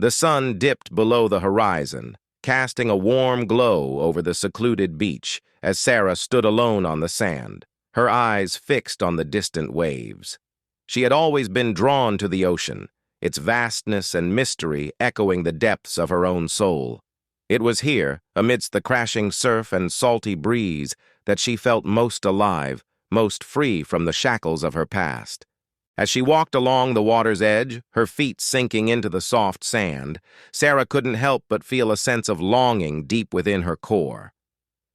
The sun dipped below the horizon, casting a warm glow over the secluded beach as Sarah stood alone on the sand, her eyes fixed on the distant waves. She had always been drawn to the ocean, its vastness and mystery echoing the depths of her own soul. It was here, amidst the crashing surf and salty breeze, that she felt most alive, most free from the shackles of her past. As she walked along the water's edge, her feet sinking into the soft sand, Sarah couldn't help but feel a sense of longing deep within her core.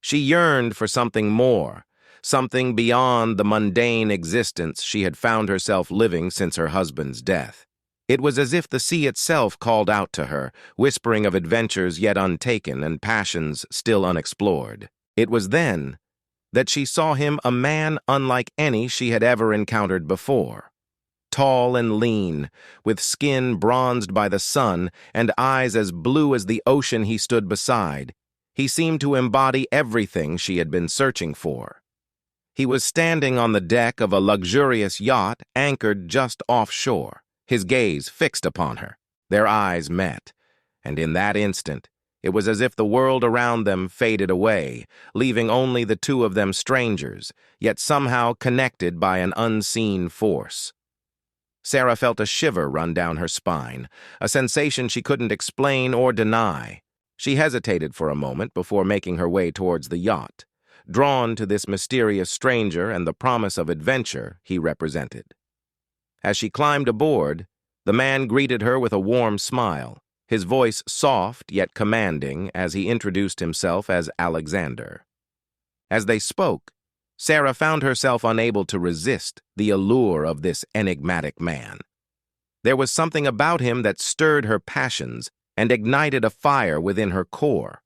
She yearned for something more, something beyond the mundane existence she had found herself living since her husband's death. It was as if the sea itself called out to her, whispering of adventures yet untaken and passions still unexplored. It was then that she saw him a man unlike any she had ever encountered before. Tall and lean, with skin bronzed by the sun and eyes as blue as the ocean he stood beside, he seemed to embody everything she had been searching for. He was standing on the deck of a luxurious yacht anchored just offshore, his gaze fixed upon her. Their eyes met, and in that instant, it was as if the world around them faded away, leaving only the two of them strangers, yet somehow connected by an unseen force. Sarah felt a shiver run down her spine, a sensation she couldn't explain or deny. She hesitated for a moment before making her way towards the yacht, drawn to this mysterious stranger and the promise of adventure he represented. As she climbed aboard, the man greeted her with a warm smile, his voice soft yet commanding as he introduced himself as Alexander. As they spoke, Sarah found herself unable to resist the allure of this enigmatic man. There was something about him that stirred her passions and ignited a fire within her core.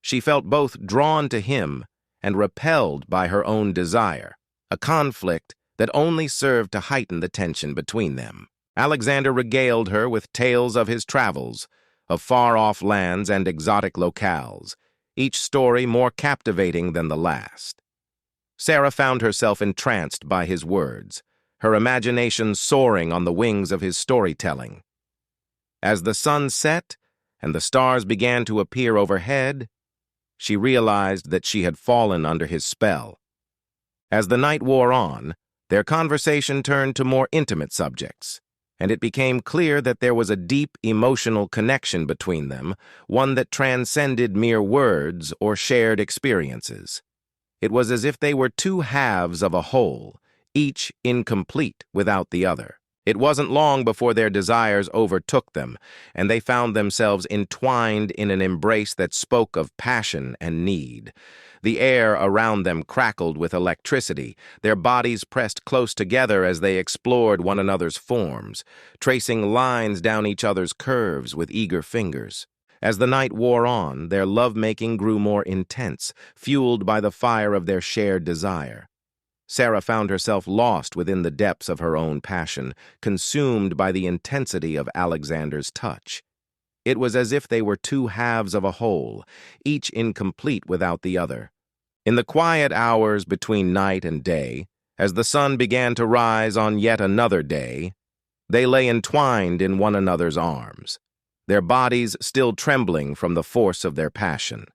She felt both drawn to him and repelled by her own desire, a conflict that only served to heighten the tension between them. Alexander regaled her with tales of his travels, of far-off lands and exotic locales, each story more captivating than the last. Sarah found herself entranced by his words, her imagination soaring on the wings of his storytelling. As the sun set and the stars began to appear overhead, she realized that she had fallen under his spell. As the night wore on, their conversation turned to more intimate subjects, and it became clear that there was a deep emotional connection between them, one that transcended mere words or shared experiences. It was as if they were two halves of a whole, each incomplete without the other. It wasn't long before their desires overtook them, and they found themselves entwined in an embrace that spoke of passion and need. The air around them crackled with electricity, their bodies pressed close together as they explored one another's forms, tracing lines down each other's curves with eager fingers. As the night wore on, their lovemaking grew more intense, fueled by the fire of their shared desire. Sarah found herself lost within the depths of her own passion, consumed by the intensity of Alexander's touch. It was as if they were two halves of a whole, each incomplete without the other. In the quiet hours between night and day, as the sun began to rise on yet another day, they lay entwined in one another's arms, their bodies still trembling from the force of their passion.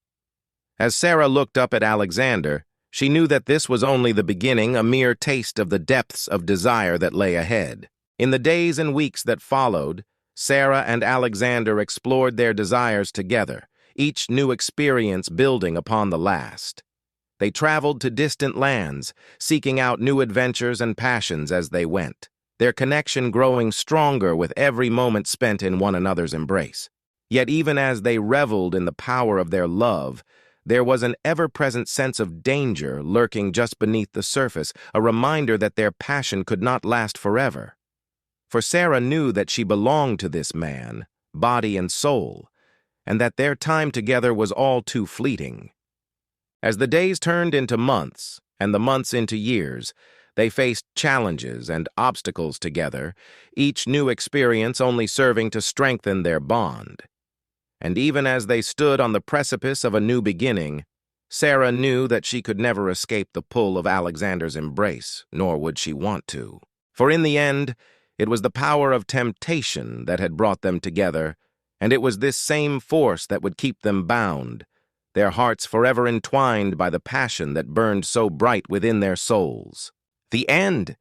As Sarah looked up at Alexander, she knew that this was only the beginning, a mere taste of the depths of desire that lay ahead. In the days and weeks that followed, Sarah and Alexander explored their desires together, each new experience building upon the last. They traveled to distant lands, seeking out new adventures and passions as they went, their connection growing stronger with every moment spent in one another's embrace. Yet even as they reveled in the power of their love, there was an ever-present sense of danger lurking just beneath the surface, a reminder that their passion could not last forever. For Sarah knew that she belonged to this man, body and soul, and that their time together was all too fleeting. As the days turned into months, and the months into years, they faced challenges and obstacles together, each new experience only serving to strengthen their bond. And even as they stood on the precipice of a new beginning, Sarah knew that she could never escape the pull of Alexander's embrace, nor would she want to. For in the end, it was the power of temptation that had brought them together, And it was this same force that would keep them bound, their hearts forever entwined by the passion that burned so bright within their souls. The end,